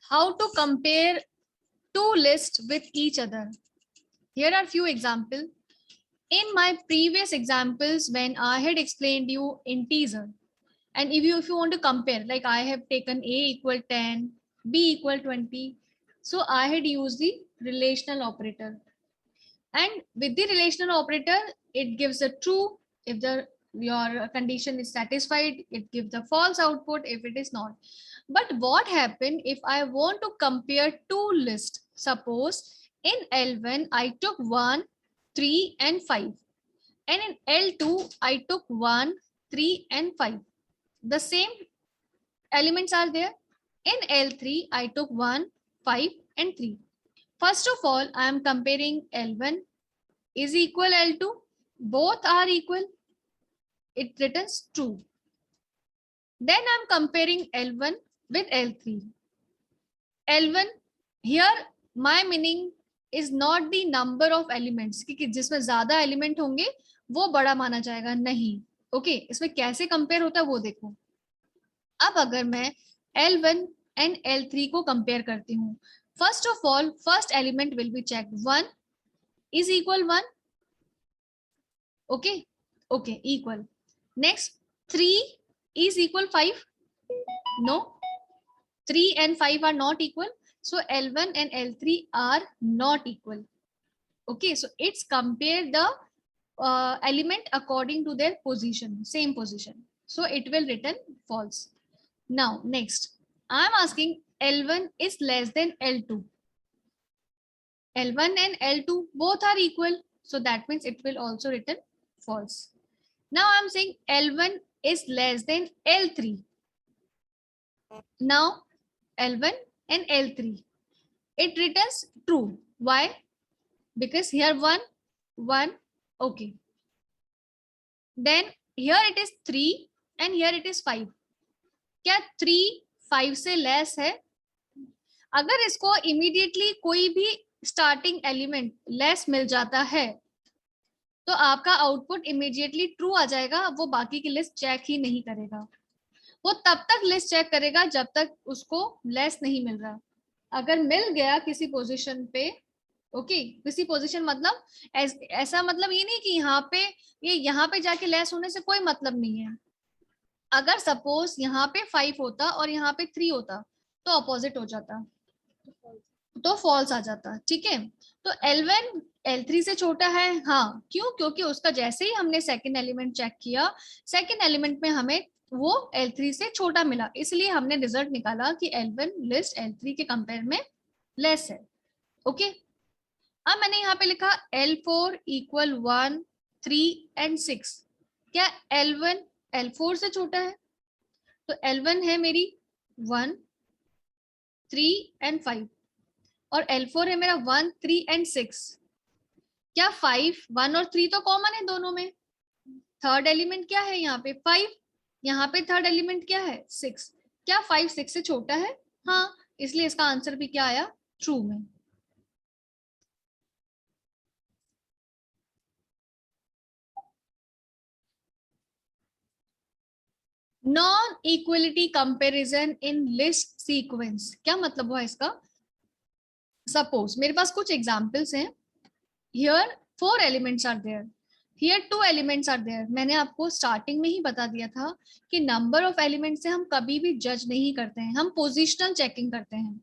How to compare two lists with each other. Here are few examples. In my previous examples, when I had explained you integer, and if you want to compare, like I have taken a equal 10, b equal 20, so I had used the relational operator. And with the relational operator, it gives a true if your condition is satisfied, it gives the false output if it is not. But what happened if I want to compare two lists? Suppose in L1 I took 1, 3 and 5, and in L2 I took 1, 3 and 5. The same elements are there. In L3 I took 1, 5 and 3. First of all, I am comparing L1 is equal L2. Both are equal. It returns true. Then I'm comparing L1 with L3. L1, here my meaning is not the number of elements, कि जिसमें ज्यादा element होंगे वो बड़ा माना जाएगा, नहीं. Okay, इसमें कैसे कंपेयर होता है वो देखो. अब अगर मैं L1 एंड L3 को कंपेयर करती हूँ, first of all first element will be check. 1 is equal 1. Okay, okay, equal. Next, 3 is equal 5. No, 3 and 5 are not equal. So L1 and L3 are not equal. Okay, so it's compare the element according to their position, same position. So it will return false. Now, next, I'm asking L1 is less than L2. L1 and L2 both are equal. So that means it will also return false. Now I'm saying L1 is less than L3. Now L1 and L3, it returns true. Why? Because here 1, 1, okay. Then here it is 3 and here it is 5. क्या 3 5 से less है? अगर इसको immediately कोई भी starting element less मिल जाता है तो आपका आउटपुट इमीडिएटली ट्रू आ जाएगा. वो बाकी की लिस्ट चेक ही नहीं करेगा. वो तब तक लिस्ट चेक करेगा जब तक उसको लेस नहीं मिल रहा. अगर मिल गया किसी पोजीशन पे, ओके, किसी पोजीशन मतलब ऐसा मतलब ये नहीं कि यहाँ पे जाके लेस होने से कोई मतलब नहीं है. अगर सपोज यहाँ पे 5 होता और यहाँ पे 3 होता तो अपोजिट हो जाता, तो फॉल्स आ जाता. ठीक है, तो L1 L3 से छोटा है. हाँ, क्यों? क्योंकि उसका जैसे ही हमने सेकंड एलिमेंट चेक किया, सेकंड एलिमेंट में हमें वो L3 से छोटा मिला, इसलिए हमने रिजल्ट निकाला कि L1 लिस्ट L3 के कंपेयर में लेस है. ओके, अब मैंने यहाँ पे लिखा L4 इक्वल 1, 3 एंड 6. क्या L1 L4 से छोटा है? तो L1 है मेरी 1, 3 एंड 5 और L4 है मेरा 1, 3 एंड 6. क्या 5, 1 और 3 तो कॉमन है दोनों में. थर्ड एलिमेंट क्या है यहाँ पे? 5. यहाँ पे थर्ड एलिमेंट क्या है? 6. क्या 5 6 से छोटा है? हाँ, इसलिए इसका आंसर भी क्या आया? ट्रू में. Non equality comparison in list sequence. क्या मतलब हुआ इसका? सपोज मेरे पास कुछ एग्जांपल्स हैं. Here 4 elements are there, here 2 elements are there. मैंने आपको स्टार्टिंग में ही बता दिया था कि नंबर ऑफ एलिमेंट से हम कभी भी जज नहीं करते हैं, हम पोजिशनल चेकिंग करते हैं.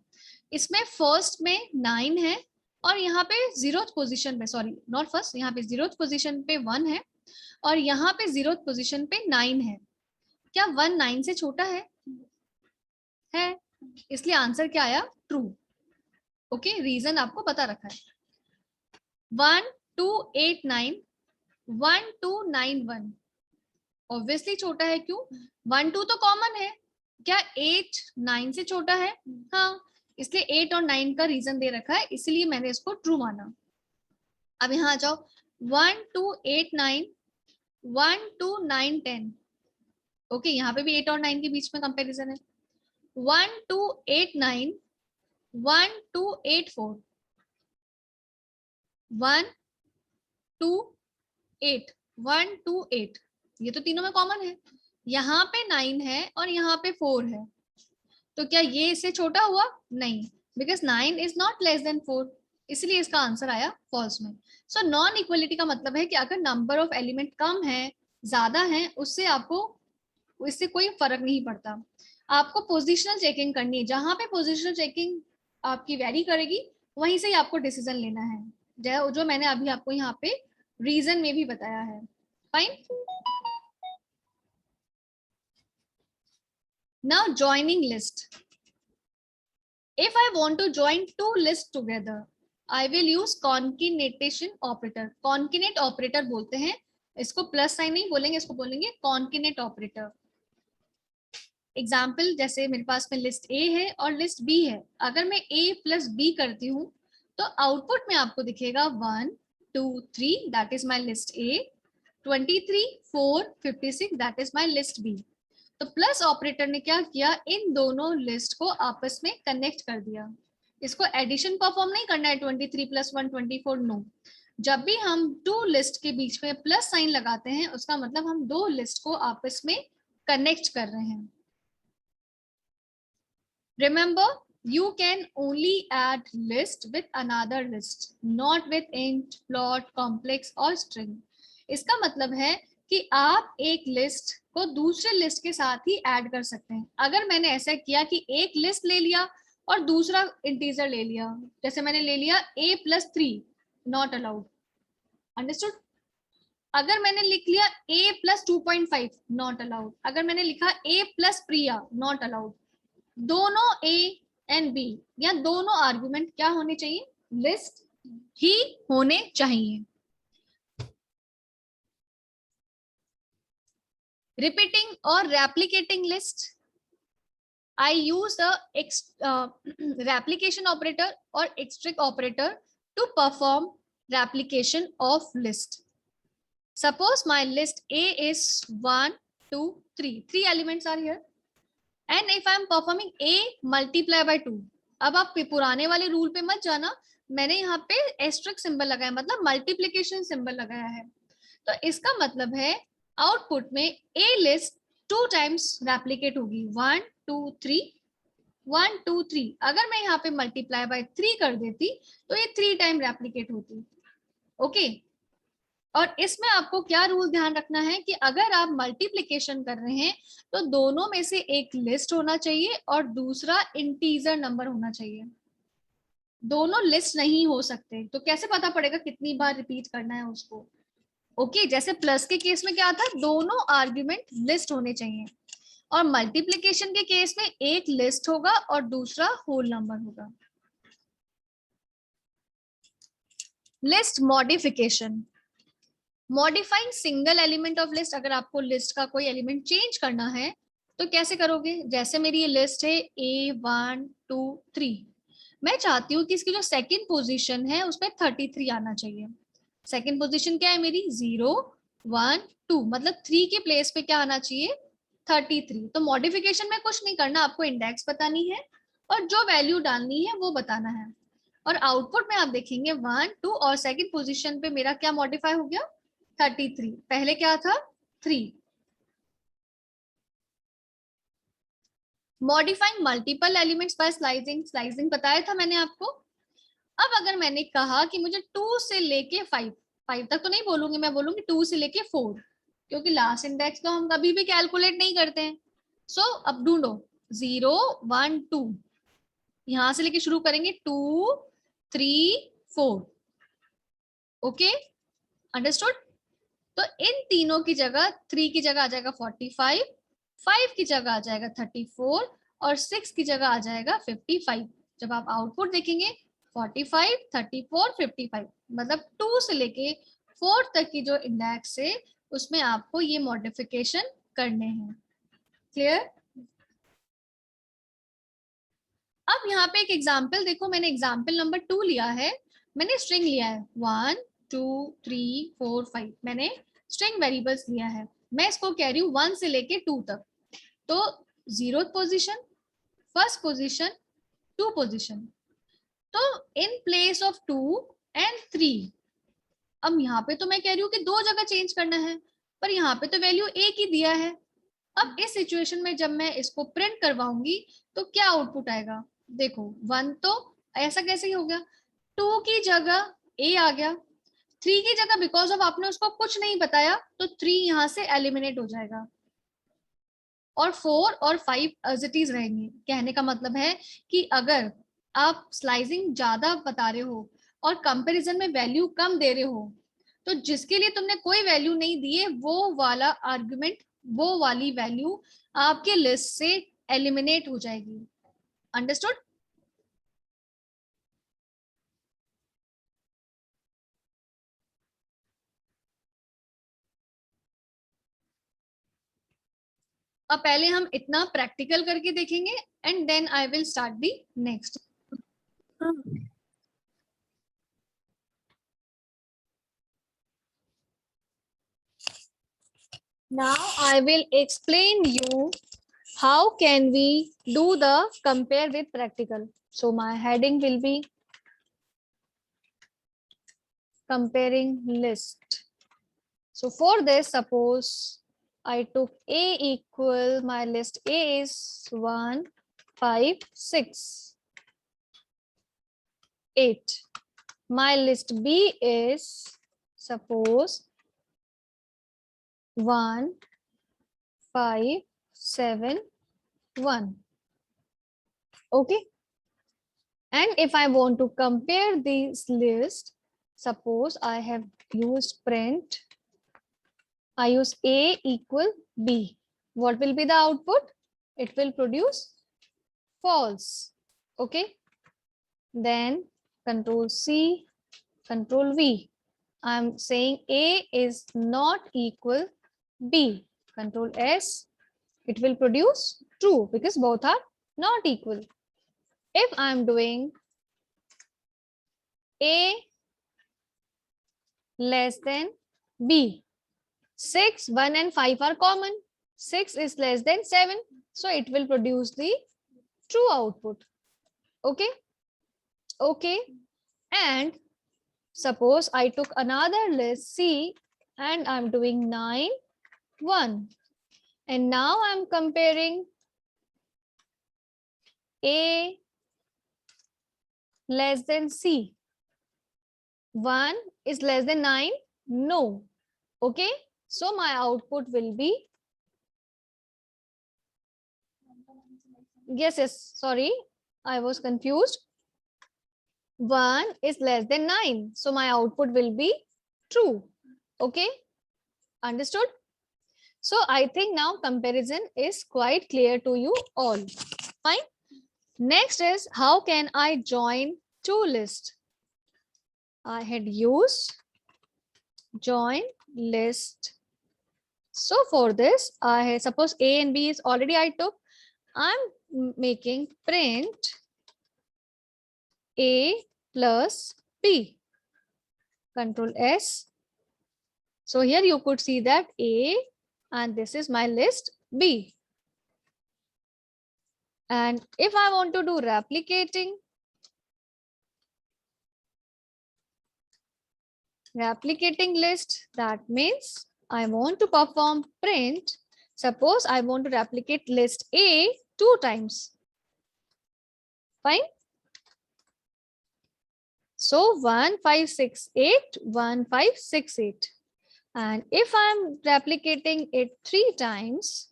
इसमें फर्स्ट में 9 है और यहाँ पे 0th पोजिशन पे, सॉरी नॉट फर्स्ट, यहाँ पे 0th पोजिशन पे 1 है और यहाँ पे 0th पोजिशन पे 9 है. क्या 1 9 से छोटा है? इसलिए आंसर क्या आया? ट्रू. ओके, रीजन आपको बता रखा है. 1 2 8 9, 1 2 9 1 ऑब्वियसली छोटा है. क्यों? 1 2 तो कॉमन है. क्या 8 9 से छोटा है? हाँ, इसलिए 8 और 9 का रीजन दे रखा है, इसलिए मैंने इसको ट्रू माना. अब यहाँ आ जाओ. 1 2 8 9, 1 2 9 10. ओके, यहाँ पे भी 8 और 9 के बीच में कंपैरिजन है. 1 2 8 9, 1 2 8 4, 1 2 8, 1 2 8. ये तो तीनों में कॉमन है. यहाँ पे 9 है और यहाँ पे 4 है. तो क्या ये इससे छोटा हुआ? नहीं, because 9 is not less than 4, इसलिए इसका आंसर आया फॉल्स में। सो नॉन इक्वलिटी का मतलब है कि अगर नंबर ऑफ एलिमेंट कम है, ज्यादा है, उससे आपको, इससे कोई फर्क नहीं पड़ता। आपको पोजिशनल चेकिंग करनी है, जहां पे पोजिशनल चेकिंग आपकी वेरी करेगी वहीं से ही आपको डिसीजन लेना है, जो मैंने अभी आपको यहाँ पे रीजन में भी बताया है। Fine. Now joining list. If I want to join two lists together, I will use concatenation operator. Concatenate operator बोलते हैं इसको, प्लस साइन नहीं बोलेंगे, इसको बोलेंगे concatenate operator. एग्जाम्पल, जैसे मेरे पास में लिस्ट ए है और लिस्ट बी है, अगर मैं ए प्लस बी करती हूँ तो आउटपुट में आपको दिखेगा 1 2 3, that is my list A, 23 4 56, that is my list B. तो प्लस ऑपरेटर ने क्या किया, इन दोनों लिस्ट को आपस में कनेक्ट कर दिया। इसको एडिशन परफॉर्म नहीं करना है, 23 + 1 24, नो। जब भी हम टू लिस्ट के बीच में प्लस साइन लगाते हैं, उसका मतलब हम दो लिस्ट को आपस में कनेक्ट कर रहे हैं। Remember, you can only add list with another list, not with int, float, complex और string. इसका मतलब है कि आप एक लिस्ट को दूसरे लिस्ट के साथ ही ऐड कर सकते हैं। अगर मैंने ऐसा किया कि एक लिस्ट ले लिया और दूसरा इंटीजर ले लिया, जैसे मैंने ले लिया a + 3, नॉट अलाउड। अंडरस्टूड? अगर मैंने लिख लिया a + 2.5, नॉट अलाउड। अगर मैंने लिखा a + प्रिया, नॉट अलाउड। दोनों ए एंड बी या दोनों आर्गुमेंट क्या होने चाहिए, लिस्ट ही होने चाहिए। रिपीटिंग और replicating list, I use the replication operator और एक्सट्रिक operator to perform replication of list. Suppose my list A is 1 2 3, 3 elements are here, and if I am performing a multiply by 2। अब आप पुराने वाले rule पे मत जाना, मैंने यहाँ पे एस्ट्रिक सिंबल लगाया, मतलब मल्टीप्लीकेशन सिंबल लगाया है। तो इसका मतलब है आउटपुट में a लिस्ट 2 टाइम्स रेप्लिकेट होगी, 1 2 3 1 2 3। अगर मैं यहाँ पे मल्टीप्लाई बाय 3 कर देती तो ये 3 टाइम रेप्लिकेट होती। ओके, और इसमें आपको क्या रूल ध्यान रखना है कि अगर आप मल्टीप्लिकेशन कर रहे हैं तो दोनों में से एक लिस्ट होना चाहिए और दूसरा इंटीजर नंबर होना चाहिए। दोनों लिस्ट नहीं हो सकते, तो कैसे पता पड़ेगा कितनी बार रिपीट करना है उसको? ओके, जैसे प्लस के केस में क्या था, दोनों आर्ग्यूमेंट लिस्ट होने चाहिए, और मल्टीप्लिकेशन के केस में एक लिस्ट होगा और दूसरा होल नंबर होगा। List modification, modifying single element of list. अगर आपको लिस्ट का कोई एलिमेंट चेंज करना है तो कैसे करोगे? जैसे मेरी ये लिस्ट है A1 2 3, मैं चाहती हूँ कि इसकी जो सेकंड पोजीशन है उसमें 33 आना चाहिए। सेकंड पोजीशन क्या है मेरी? 0 1 2, मतलब 3 के प्लेस पे क्या आना चाहिए? 33। तो मॉडिफिकेशन में कुछ नहीं करना, आपको इंडेक्स बतानी है और जो वैल्यू डालनी है वो बताना है, और आउटपुट में आप देखेंगे 1 2 और सेकंड पोजीशन पे मेरा क्या मॉडिफाई हो गया? 33। पहले क्या था? 3। Modifying multiple elements bye slicing, slicing बताया था मैंने आपको। अब अगर मैंने कहा कि मुझे 2 से लेके 5, 5 तक तो नहीं बोलूंगी, मैं बोलूंगी 2 से लेके 4, क्योंकि लास्ट इंडेक्स तो हम कभी भी कैलकुलेट नहीं करते हैं। सो अब ढूंढो 0 1 2, यहां से लेके शुरू करेंगे 2 3 4। Okay, understood? तो इन तीनों की जगह 3 की जगह आ जाएगा 45, 5 की जगह आ जाएगा 34 और 6 की जगह आ जाएगा 55। जब आप आउटपुट देखेंगे 45 34 55, मतलब 2 से लेके 4 तक की जो इंडेक्स है उसमें आपको ये मॉडिफिकेशन करने हैं। क्लियर? अब यहाँ पे एक एग्जाम्पल देखो, मैंने एग्जाम्पल नंबर 2 लिया है, मैंने स्ट्रिंग लिया है 1 2 3 4 5, मैंने स्ट्रिंग वेरिएबल्स लिया है। मैं इसको कह रही हूँ 1 से लेके 2 तक, तो 0th position, first position, 2 position, तो इन प्लेस ऑफ 2 एंड 3। अब यहाँ पे तो मैं कह रही हूँ कि 2 जगह चेंज करना है, पर यहाँ पे तो वैल्यू एक ही दिया है, अब इस सिचुएशन में जब मैं इसको प्रिंट करवाऊंगी तो क्या आउटपुट आएगा? देखो 1 तो ऐसा कैसे ही हो गया, 2 की जगह ए आ गया, 3 की जगह बिकॉज ऑफ आपने उसको कुछ नहीं बताया तो 3 यहाँ से एलिमिनेट हो जाएगा, और 4 और 5 एज इट इज रहेंगे। कहने का मतलब है कि अगर आप स्लाइसिंग ज्यादा बता रहे हो और कंपैरिजन में वैल्यू कम दे रहे हो, तो जिसके लिए तुमने कोई वैल्यू नहीं दी है वो वाला आर्गुमेंट, वो वाली वैल्यू आपके लिस्ट से एलिमिनेट हो जाएगी। अंडरस्टूड? अब पहले हम इतना प्रैक्टिकल करके देखेंगे and then I will start the next. Now I will explain you how can we do the compare with practical. So my heading will be comparing list. So for this, suppose I took A equal, my list A is 1, 5, 6, 8. My list B is suppose 1, 5, 7, 1. Okay. And if I want to compare these lists, suppose I have used print, I use A equal B. What will be the output? It will produce false. Okay. Then control C, control V. I'm saying A is not equal B. Control S. It will produce true because both are not equal. If I'm doing A less than B, 6, 1 and 5 are common. 6 is less than 7. So it will produce the true output. Okay. Okay. And suppose I took another list C and I'm doing 9, 1. And now I'm comparing A less than C. 1 is less than 9? No. Okay. So my output will be, yes, sorry, I was confused. 1 is less than 9. So my output will be true. Okay. Understood? So I think now comparison is quite clear to you all. Fine. Next is how can I join two lists? I had used join list. So for this, I suppose A and B is already I took. I'm making print A plus B. Control S. So here you could see that A and this is my list B. And if I want to do replicating list, that means I want to perform print. Suppose I want to replicate list A 2 times. Fine. So 1, 5, 6, 8, 1, 5, 6, 8. And if I'm replicating it 3 times,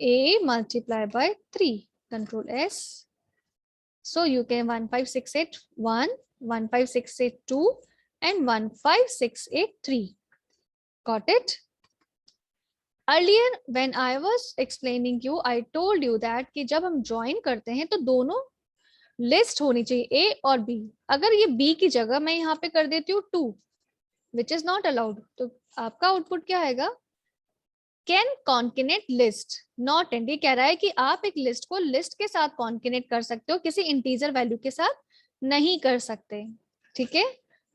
A multiplied by 3, control S. So you can 1, 5, 6, 8, 1, 1, 5, 6, 8, 2, and 1, 5, 6, 8, 3. Got it? Earlier when I was explaining you, I told you that कि जब हम join करते हैं तो दोनों list होनी चाहिए A और B. अगर ये B की जगह मैं यहाँ पे कर देती हूँ 2, which is not allowed, तो आपका आउटपुट क्या आएगा? Can concatenate list not and, ये कह रहा है कि आप एक लिस्ट को लिस्ट के साथ कॉन्केनेट कर सकते हो, किसी इंटीजर वैल्यू के साथ नहीं कर सकते. ठीक है.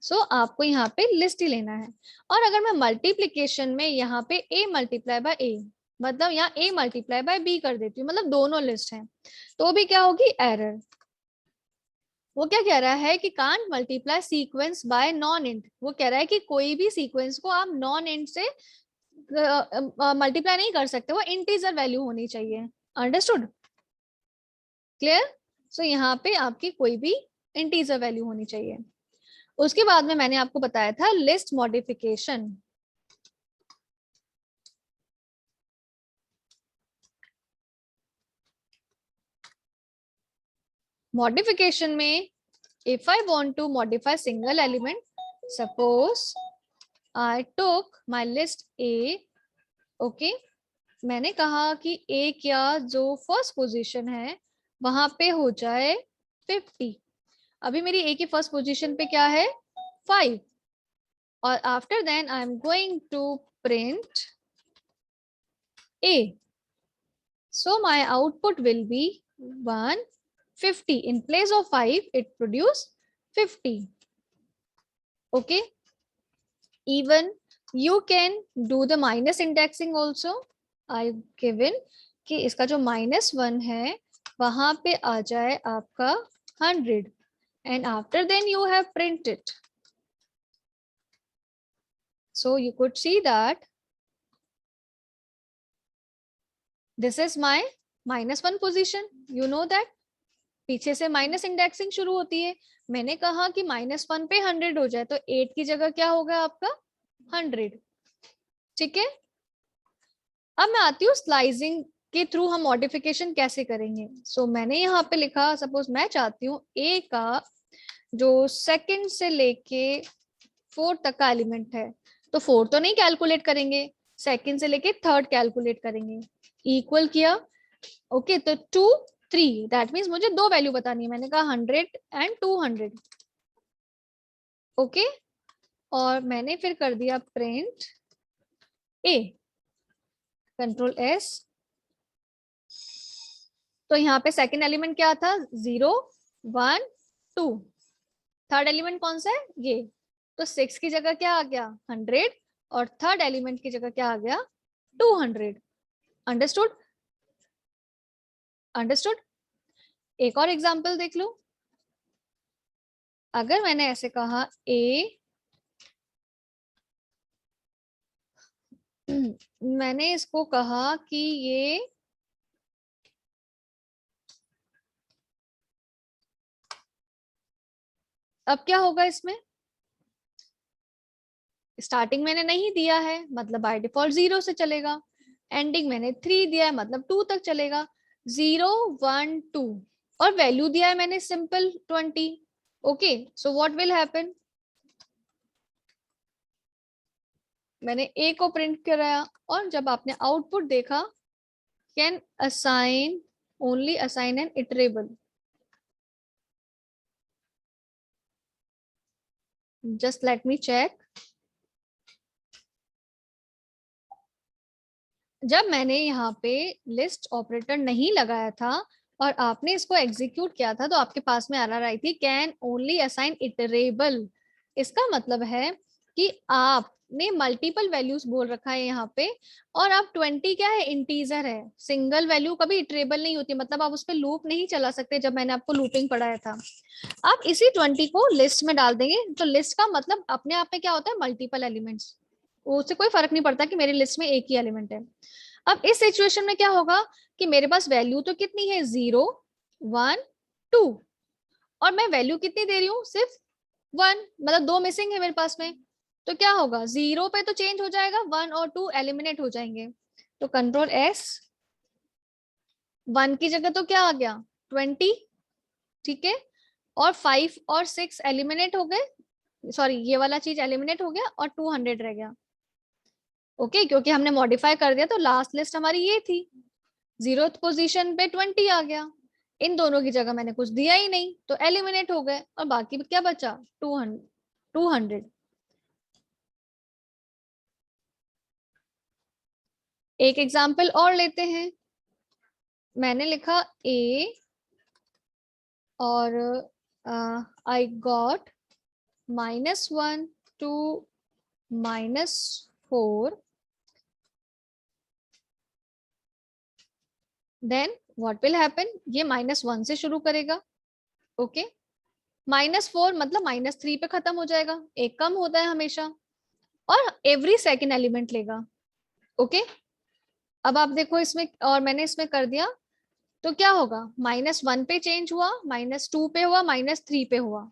सो आपको यहाँ पे लिस्ट ही लेना है. और अगर मैं मल्टीप्लीकेशन में यहाँ पे A मल्टीप्लाई बाय A, मतलब यहाँ A मल्टीप्लाई बाय B कर देती हूँ, मतलब दोनों लिस्ट हैं, तो भी क्या होगी? एरर. वो क्या कह रहा है कि can't multiply sequence bye non and. वो कह रहा है कि कोई भी सीक्वेंस को आप नॉन एंड से मल्टीप्लाई नहीं कर सकते, वो इंटीजर वैल्यू होनी चाहिए। अंडरस्टूड? क्लियर? सो यहाँ पे आपकी कोई भी इंटीजर वैल्यू होनी चाहिए। उसके बाद में मैंने आपको बताया था लिस्ट मॉडिफिकेशन। मॉडिफिकेशन में if I want to modify single element, suppose I took my list A, okay, मैंने कहा कि A क्या जो फर्स्ट पोजीशन है वहां पे हो जाए 50। अभी मेरी A की फर्स्ट पोजीशन पे क्या है 5, और after then I am going to print A, so my output will be 150. In place of 5 it produce 50. Okay, even you can do the minus indexing also. I given कि इसका जो -1 है वहां पे आ जाए आपका 100, and after then you have printed. So you could see that this is my -1 position. You know that पीछे से माइनस इंडेक्सिंग शुरू होती है। मैंने कहा कि -1 पे 100 हो जाए, तो 8 की जगह क्या होगा आपका 100। ठीक है, अब मैं आती हूँ स्लाइसिंग के थ्रू हम मॉडिफिकेशन कैसे करेंगे। सो मैंने यहाँ पे लिखा, सपोज मैं चाहती हूँ ए का जो सेकंड से लेके 4 तक का एलिमेंट है, तो 4 तो नहीं कैलकुलेट करेंगे, सेकंड से लेके थर्ड कैलकुलेट करेंगे। इक्वल किया, ओके, तो 2 3, दैट मीन्स मुझे 2 वैल्यू बतानी है। मैंने कहा 100 एंड 200, ओके, और मैंने फिर कर दिया प्रिंट ए, कंट्रोल एस। तो यहाँ पे सेकंड एलिमेंट क्या था 0 1 2, थर्ड एलिमेंट कौन सा है ये, तो 6 की जगह क्या आ गया 100, और थर्ड एलिमेंट की जगह क्या आ गया 200। अंडरस्टूड? अंडरस्टूड? एक और एग्जांपल देख लो। अगर मैंने ऐसे कहा ए, मैंने इसको कहा कि ये अब क्या होगा, इसमें स्टार्टिंग मैंने नहीं दिया है मतलब बाय डिफॉल्ट 0 से चलेगा, एंडिंग मैंने 3 दिया है मतलब 2 तक चलेगा, 0 1 2, और वैल्यू दिया है मैंने simple 20। Okay, so what will happen, मैंने ए को प्रिंट कराया, और जब आपने आउटपुट देखा, can assign only assign an iterable, just let me check. जब मैंने यहाँ पे लिस्ट ऑपरेटर नहीं लगाया था और आपने इसको एग्जीक्यूट किया था, तो आपके पास में एरर आई थी कैन ओनली असाइन इटरेबल। इसका मतलब है कि आपने मल्टीपल वैल्यूज बोल रखा है यहाँ पे, और आप 20 क्या है इंटीजर है, सिंगल वैल्यू कभी इटरेबल नहीं होती, मतलब आप उस पर लूप नहीं चला सकते। जब मैंने आपको लूपिंग पढ़ाया था, आप इसी 20 को लिस्ट में डाल देंगे, तो लिस्ट का मतलब अपने आप में क्या होता है मल्टीपल एलिमेंट्स, उससे कोई फर्क नहीं पड़ता कि मेरी लिस्ट में एक ही एलिमेंट है। अब इस सिचुएशन में क्या होगा कि मेरे पास वैल्यू तो कितनी है 0 1 2, और मैं वैल्यू कितनी दे रही हूँ सिर्फ 1, मतलब 2 मिसिंग है मेरे पास में। तो क्या होगा 0 पे तो चेंज हो जाएगा, 1 और 2 एलिमिनेट हो जाएंगे। तो कंट्रोल एस, 1 की जगह तो क्या आ गया 20, ठीक है, और 5 और 6 एलिमिनेट हो गए, सॉरी ये वाला चीज एलिमिनेट हो गया, और 200 रह गया। ओके, क्योंकि हमने मॉडिफाई कर दिया, तो लास्ट लिस्ट हमारी ये थी, 0th पोजीशन पे 20 आ गया, इन दोनों की जगह मैंने कुछ दिया ही नहीं, तो एलिमिनेट हो गए, और बाकी क्या बचा 200। एक एग्जाम्पल और लेते हैं। मैंने लिखा ए, और I got -1 to -4, then what will happen, ये -1 से शुरू करेगा, ओके, -4 मतलब -3 पे खत्म हो जाएगा, एक कम होता है हमेशा, और एवरी सेकेंड एलिमेंट लेगा। ओके, अब आप देखो इसमें, और मैंने इसमें कर दिया तो क्या होगा, -1 पे चेंज हुआ, -2 पे हुआ, -3 पे हुआ।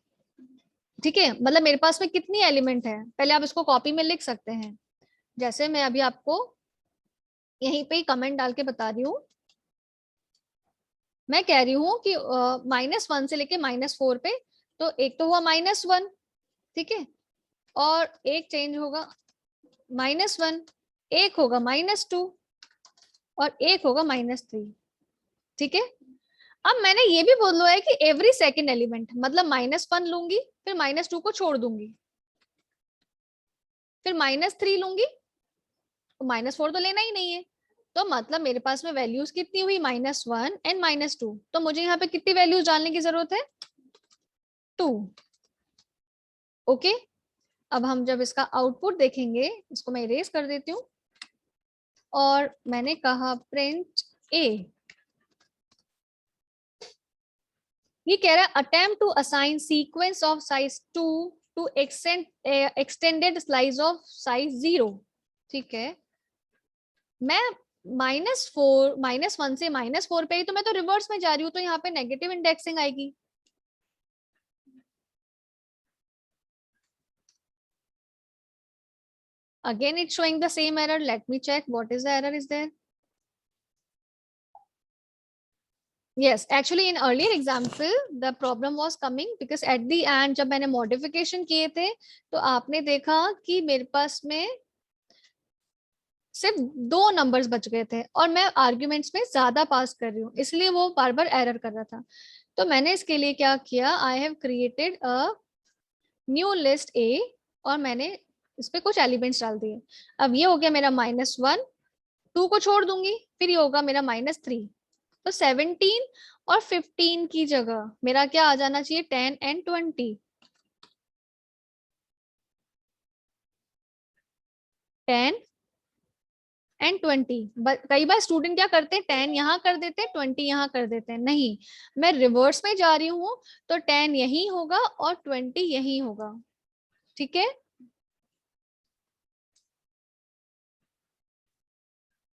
ठीक है, मतलब मेरे पास में कितनी एलिमेंट है, पहले आप इसको कॉपी में लिख सकते हैं। जैसे मैं अभी आपको यहीं पे ही कमेंट डाल के बता रही हूँ, मैं कह रही हूँ कि -1 से लेके -4 पे, तो एक तो हुआ -1, ठीक है, और एक चेंज होगा -1, एक होगा -2 और एक होगा -3। ठीक है, अब मैंने ये भी बोला है कि एवरी सेकेंड एलिमेंट, मतलब -1 लूंगी, फिर -2 को छोड़ दूंगी, फिर -3 लूंगी, तो -4 तो लेना ही नहीं है। तो मतलब मेरे पास में वैल्यूज कितनी हुई, -1 एंड -2, तो मुझे यहाँ पे कितनी वैल्यूज डालने की जरूरत है, 2। ओके, अब हम जब इसका आउटपुट देखेंगे, इसको मैं इरेज कर देती हूँ, और मैंने कहा प्रिंट ए, ये कह रहा है attempt to assign sequence of size 2 to extended slice of size 0। ठीक है, मैं -1 से -4 पे ही, तो मैं तो रिवर्स में जा रही हूँ, तो यहाँ पे नेगेटिव इंडेक्सिंग आएगी। Again, it's showing the same error. Let me check what is the error is there. Yes, actually in earlier example the problem was coming because at the end जब मैंने modification किए थे, तो आपने देखा कि मेरे पास में सिर्फ 2 नंबर्स बच गए थे, और मैं आर्ग्यूमेंट्स में ज्यादा पास कर रही हूँ, इसलिए वो बार बार एरर कर रहा था। तो मैंने इसके लिए क्या किया, I have created a new list A, और मैंने इस पे कुछ एलिमेंट्स डाल दिए। अब ये हो गया मेरा -1, 2 को छोड़ दूंगी, फिर ये होगा मेरा -3, तो 17 और 15 की जगह मेरा क्या आ जाना चाहिए, 10 एंड 20। 10 एंड 20। कई बार स्टूडेंट क्या करते हैं, 10 यहाँ कर देते हैं, 20 यहाँ कर देते हैं, नहीं, मैं रिवर्स में जा रही हूँ, तो 10 यही होगा और 20 यही होगा। ठीक है,